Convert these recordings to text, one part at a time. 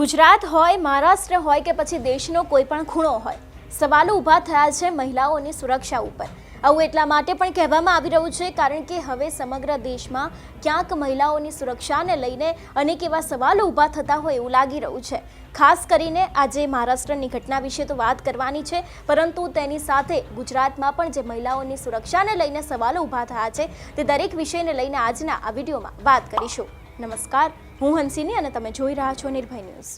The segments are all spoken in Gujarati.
ગુજરાત હોય, મહારાષ્ટ્ર હોય કે પછી દેશનો કોઈ પણ ખૂણો હોય, સવાલો ઊભા થયા છે મહિલાઓની સુરક્ષા ઉપર. આવું એટલા માટે પણ કહેવામાં આવી રહ્યું છે કારણ કે હવે સમગ્ર દેશમાં ક્યાંક મહિલાઓની સુરક્ષાને લઈને અનેક એવા સવાલો ઊભા થતા હોય એવું લાગી રહ્યું છે. ખાસ કરીને આજે મહારાષ્ટ્રની ઘટના વિશે તો વાત કરવાની છે, પરંતુ તેની સાથે ગુજરાતમાં પણ જે મહિલાઓની સુરક્ષાને લઈને સવાલો ઊભા થયા છે તે દરેક વિષયને લઈને આજના આ વિડીયોમાં વાત કરીશું. નમસ્કાર, હું હંસિની અને તમે જોઈ રહ્યા છો નિર્ભય ન્યૂઝ.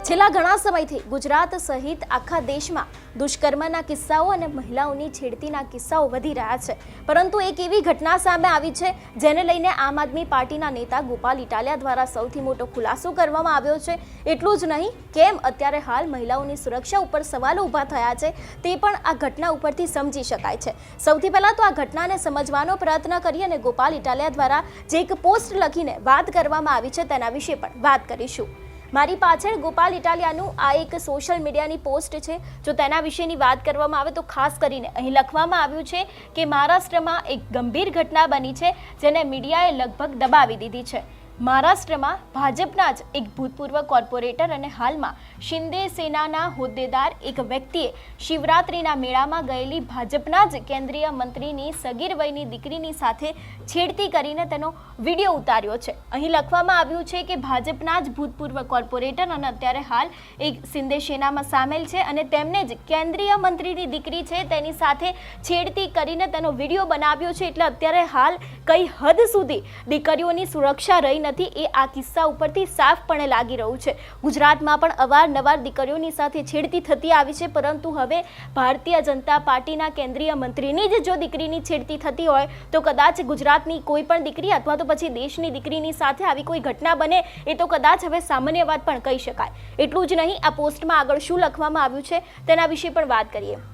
છેલ્લા ઘણા સમયથી ગુજરાત સહિત આખા દેશમાં દુષ્કર્મના કિસ્સાઓ અને મહિલાઓની છેડતીના કિસ્સાઓ વધી રહ્યા છે, પરંતુ એક એવી ઘટના સામે આવી છે જેને લઈને આમ આદમી પાર્ટીના નેતા ગોપાલ ઇટાલિયા દ્વારા સૌથી મોટો ખુલાસો કરવામાં આવ્યો છે. એટલું જ નહીં, કેમ અત્યારે હાલ મહિલાઓની સુરક્ષા ઉપર સવાલો ઊભા થયા છે તે પણ આ ઘટના ઉપરથી સમજી શકાય છે. સૌથી પહેલાં તો આ ઘટનાને સમજવાનો પ્રયત્ન કરીએ અને ગોપાલ ઇટાલિયા દ્વારા જે એક પોસ્ટ લખીને વાત કરવામાં આવી છે તેના વિશે પણ વાત કરીશું. મારી પાછળ ગોપાલ ઇટાલિયાનું આ એક સોશિયલ મીડિયાની પોસ્ટ છે. જો તેના વિશેની વાત કરવામાં આવે તો ખાસ કરીને અહીં લખવામાં આવ્યું છે કે મહારાષ્ટ્રમાં એક ગંભીર ઘટના બની છે જેને મીડિયાએ લગભગ દબાવી દીધી છે. મહારાષ્ટ્રમાં ભાજપના જ એક ભૂતપૂર્વ કોર્પોરેટર અને હાલમાં શિંદે સેનાના હોદ્દેદાર એક વ્યક્તિએ શિવરાત્રિના મેળામાં ગયેલી ભાજપના જ કેન્દ્રીય મંત્રીની સગીર વયની દીકરીની સાથે છેડતી કરીને તેનો વિડીયો ઉતાર્યો છે. અહીં લખવામાં આવ્યું છે કે ભાજપના જ ભૂતપૂર્વ કોર્પોરેટર અને અત્યારે હાલ એક શિંદે સેનામાં સામેલ છે અને તેમને જ કેન્દ્રીય મંત્રીની દીકરી છે તેની સાથે છેડતી કરીને તેનો વિડીયો બનાવ્યો છે. એટલે અત્યારે હાલ કઈ હદ સુધી દીકરીઓની સુરક્ષા રહી નથી એ આ કિસ્સા ઉપરથી સાફપણે લાગી રહ્યું છે. ગુજરાતમાં પણ અવારનવાર દીકરીઓની સાથે છેડતી થતી આવી છે, પરંતુ હવે ભારતીય જનતા પાર્ટીના કેન્દ્રીય મંત્રીની જ જો દીકરીની છેડતી થતી હોય તો કદાચ ગુજરાતની કોઈ પણ દીકરી અથવા તો પછી દેશની દીકરીની સાથે આવી કોઈ ઘટના બને એ તો કદાચ હવે સામાન્ય વાત પણ કહી શકાય. એટલું જ નહીં, આ પોસ્ટમાં આગળ શું લખવામાં આવ્યું છે તેના વિશે પણ વાત કરીએ.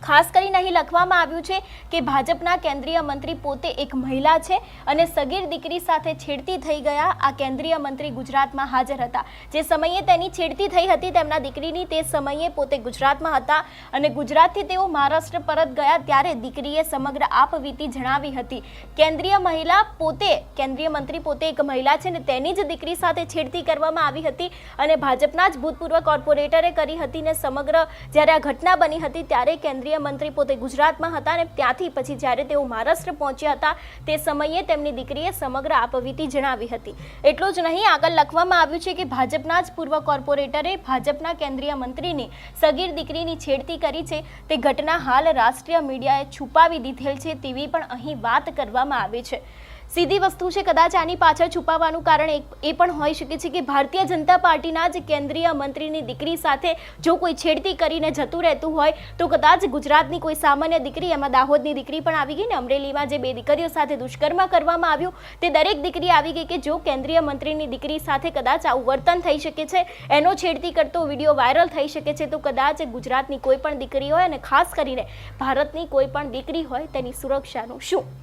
ખાસ કરીને અહીં લખવામાં આવ્યું છે કે ભાજપના કેન્દ્રીય મંત્રી પોતે એક મહિલા છે અને સગીર દીકરી સાથે છેડતી થઈ ગયા. આ કેન્દ્રીય મંત્રી ગુજરાતમાં હાજર હતા. જે સમયે તેની છેડતી થઈ હતી તેમના દીકરીની, તે સમયે પોતે ગુજરાતમાં હતા અને ગુજરાતથી તેઓ મહારાષ્ટ્ર પરત ગયા ત્યારે દીકરીએ સમગ્ર આપવીતી જણાવી હતી. કેન્દ્રીય મંત્રી પોતે એક મહિલા છે અને તેની જ દીકરી સાથે છેડતી કરવામાં આવી હતી અને ભાજપના જ ભૂતપૂર્વ કોર્પોરેટરે કરી હતી ને સમગ્ર જ્યારે આ ઘટના બની હતી ત્યારે કેન્દ્રીય મંત્રી પોતે ગુજરાતમાં હતા અને ત્યાંથી પછી જ્યારે તેઓ મહારાષ્ટ્ર પહોંચ્યા હતા તે સમયે તેમની દીકરીએ સમગ્ર આપવીતી જણાવી હતી. એટલું જ નહીં, આગળ લખવામાં આવ્યું છે કે ભાજપના જ પૂર્વ કોર્પોરેટરે ભાજપના કેન્દ્રીય મંત્રીની સગીર દીકરીની છેડતી કરી છે તે ઘટના હાલ રાષ્ટ્રીય મીડિયાએ છુપાવી દીધેલ છે તેવી પણ અહીં વાત કરવામાં આવી છે. સીધી વસ્તુ છે, કદાચ આની પાછળ છુપાવવાનું કારણ એ પણ હોઈ શકે છે કે ભારતીય જનતા પાર્ટીના જ કેન્દ્રીય મંત્રીની દીકરી સાથે જો કોઈ છેડતી કરીને જતું રહેતું હોય તો કદાચ ગુજરાતની કોઈ સામાન્ય દીકરી, એમાં દાહોદની દીકરી પણ આવી ગઈ ને અમરેલીમાં જે બે દીકરીઓ સાથે દુષ્કર્મ કરવામાં આવ્યું તે દરેક દીકરી આવી ગઈ કે જો કેન્દ્રીય મંત્રીની દીકરી સાથે કદાચ આવું વર્તન થઈ શકે છે, એનો છેડતી કરતો વિડીયો વાયરલ થઈ શકે છે, તો કદાચ ગુજરાતની કોઈ પણ દીકરી હોય અને ખાસ કરીને ભારતની કોઈ પણ દીકરી હોય તેની સુરક્ષાનું શું?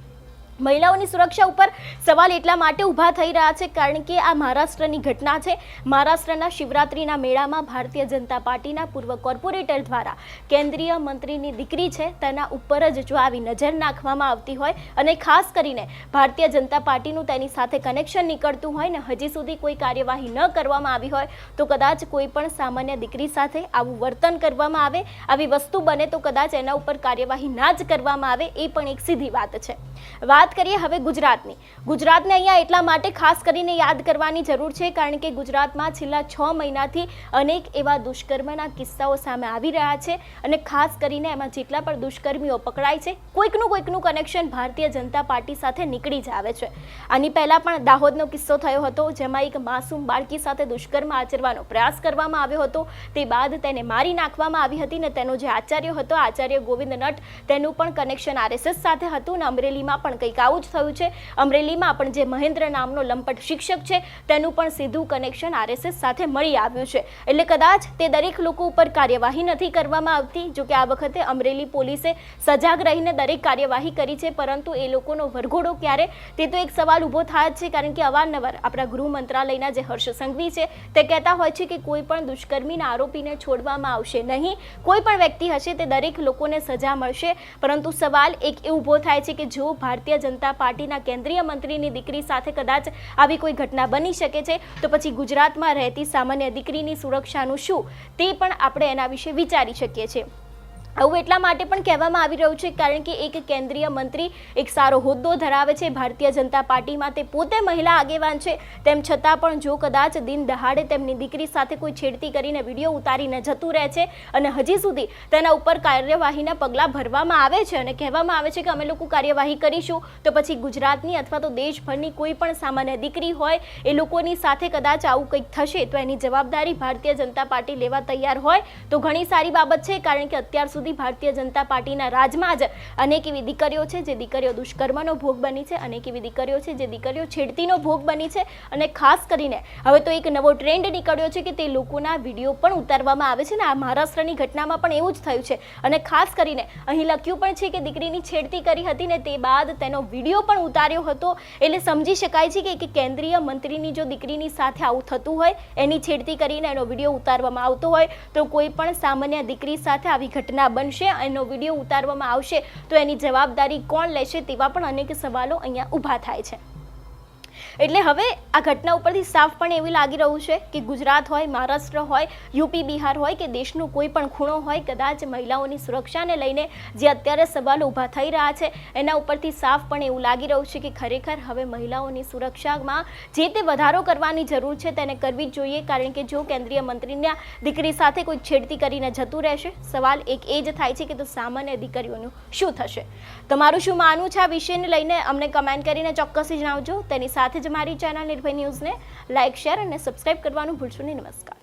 મહિલાઓની સુરક્ષા ઉપર સવાલ એટલા માટે ઊભા થઈ રહ્યા છે કારણ કે આ મહારાષ્ટ્રની ઘટના છે. મહારાષ્ટ્રના શિવરાત્રિના મેળામાં ભારતીય જનતા પાર્ટીના પૂર્વ કોર્પોરેટર દ્વારા કેન્દ્રીય મંત્રીની દીકરી છે તેના ઉપર જ જો આવી નજર નાખવામાં આવતી હોય અને ખાસ કરીને ભારતીય જનતા પાર્ટીનું તેની સાથે કનેક્શન નીકળતું હોય ને હજી સુધી કોઈ કાર્યવાહી ન કરવામાં આવી હોય તો કદાચ કોઈ પણ સામાન્ય દીકરી સાથે આવું વર્તન કરવામાં આવે, આવી વસ્તુ બને તો કદાચ એના ઉપર કાર્યવાહી ના જ કરવામાં આવે, એ પણ એક સીધી વાત છે. વાત કરીએ હવે ગુજરાતને અહીંયા એટલા માટે ખાસ કરીને યાદ કરવાની જરૂર છે કારણ કે ગુજરાતમાં છેલ્લા 6 મહિનાથી અનેક એવા દુષ્કર્મના કિસ્સાઓ સામે આવી રહ્યા છે અને ખાસ કરીને એમાં જેટલા પણ દુષ્કર્મીઓ પકડાય છે કોઈકનું કનેક્શન ભારતીય જનતા પાર્ટી સાથે નીકળી જ આવે છે. આની પહેલા પણ દાહોદનો કિસ્સો થયો હતો જેમાં એક માસૂમ બાળકી સાથે દુષ્કર્મ આચરવાનો પ્રયાસ કરવામાં આવ્યો હતો. તે બાદ તેને મારી નાખવામાં આવી હતી ને તેનો જે આચાર્ય હતો, આચાર્ય ગોવિંદ નટ, તેનું પણ કનેક્શન RSS સાથે હતું ને અમરેલીમાં પણ કંઈક આવું જ થયું છે. અમરેલીમાં પણ જે મહેન્દ્ર નામનો લંપટ શિક્ષક છે તેનું પણ સીધું કનેક્શન RSS સાથે મળી આવ્યું છે. એટલે કદાચ તે દરેક લોકો ઉપર કાર્યવાહી નથી કરવામાં આવતી. જો કે આ વખતે અમરેલી પોલીસે સજાગ રહીને દરેક કાર્યવાહી કરી છે, પરંતુ એ લોકોનો વરઘોડો ક્યારે તે તો એક સવાલ ઊભો થાય છે કારણ કે અવારનવાર આપણા ગૃહ મંત્રાલયના જે હર્ષ સંઘવી છે તે કહેતા હોય છે કે કોઈ પણ દુષ્કર્મીના આરોપીને છોડવામાં આવશે નહીં. કોઈ પણ વ્યક્તિ હશે તે દરેક લોકોને સજા મળશે, પરંતુ સવાલ એક એ ઊભો થાય છે કે જો ભારતીય ભારતીય જનતા પાર્ટીના કેન્દ્રીય મંત્રીની દીકરી સાથે કદાચ આવી કોઈ ઘટના બની શકે છે તો પછી ગુજરાતમાં રહેતી સામાન્ય દીકરીની સુરક્ષાનું શું તે પણ આપણે એના વિશે વિચારી શકીએ છીએ। આવું એટલા માટે પણ કહેવામાં આવી રહ્યું છે કારણ કે એક કેન્દ્રીય મંત્રી એક સારો હોદ્દો ધરાવે છે ભારતીય જનતા પાર્ટીમાં, તે પોતે મહિલા આગેવાન છે, તેમ છતાં પણ જો કદાચ દિન દહાડે તેમની દીકરી સાથે કોઈ છેડતી કરીને વિડીયો ઉતારીને જતું રહે છે અને હજી સુધી તેના ઉપર કાર્યવાહીના પગલાં ભરવામાં આવે છે અને કહેવામાં આવે છે કે અમે લોકો કાર્યવાહી કરીશું, તો પછી ગુજરાતની અથવા તો દેશભરની કોઈ પણ સામાન્ય દીકરી હોય એ લોકોની સાથે કદાચ આવું કંઈક થશે તો એની જવાબદારી ભારતીય જનતા પાર્ટી લેવા તૈયાર હોય તો ઘણી સારી બાબત છે। કારણ કે અત્યાર સુધી ભારતીય જનતા પાર્ટીના રાજમાં જ અનેક એવી દીકરીઓ છે જે દીકરીઓ દુષ્કર્મનો ભોગ બની છે, અનેક એવી દીકરીઓ છે જે દીકરીઓ છેડતીનો ભોગ બની છે અને ખાસ કરીને હવે તો એક નવો ટ્રેન્ડ નીકળ્યો છે કે તે લોકોના વિડીયો પણ ઉતારવામાં આવે છે ને આ મહારાષ્ટ્રની ઘટનામાં પણ એવું જ થયું છે અને ખાસ કરીને અહીં લખ્યું પણ છે કે દીકરીની છેડતી કરી હતી ને તે બાદ તેનો વિડીયો પણ ઉતાર્યો હતો, એટલે સમજી શકાય છે કે એક કેન્દ્રીય મંત્રીની જો દીકરીની સાથે આવું થતું હોય, એની છેડતી કરીને એનો વિડીયો ઉતારવામાં આવતો હોય તો કોઈ પણ સામાન્ય દીકરી સાથે આવી ઘટના બનશે, એનો વિડીયો ઉતારવામાં આવશે તો એની જવાબદારી કોણ લેશે તેવા પણ અનેક સવાલો અહીંયા ઊભા થાય છે। એટલે હવે આ ઘટના ઉપરથી સાફ પણ એવું લાગી રહ્યું છે કે ગુજરાત હોય, મહારાષ્ટ્ર હોય, યુપી, બિહાર હોય કે દેશનો કોઈ પણ ખૂણો હોય, કદાચ મહિલાઓની સુરક્ષાને લઈને જે અત્યારે સવાલો ઊભા થઈ રહ્યા છે એના ઉપરથી સાફ પણ એવું લાગી રહ્યું છે કે ખરેખર હવે મહિલાઓની સુરક્ષામાં જે તે વધારો કરવાની જરૂર છે તેને કરવી જ જોઈએ। કારણ કે જો કેન્દ્રીય મંત્રીના દીકરી સાથે કોઈ છેડતી કરીને જતું રહેશે, સવાલ એક એ જ થાય છે કે તો સામાન્ય દીકરીઓનું શું થશે? તમારું શું માનવું છે આ વિષયને લઈને અમને કમેન્ટ કરીને ચોક્કસથી જણાવજો। તેની સાથે જ મારી ચેનલ નિર્ભય ન્યૂઝને લાઇક, શેર અને સબસ્ક્રાઇબ કરવાનું ભૂલશો નહીં। નમસ્કાર।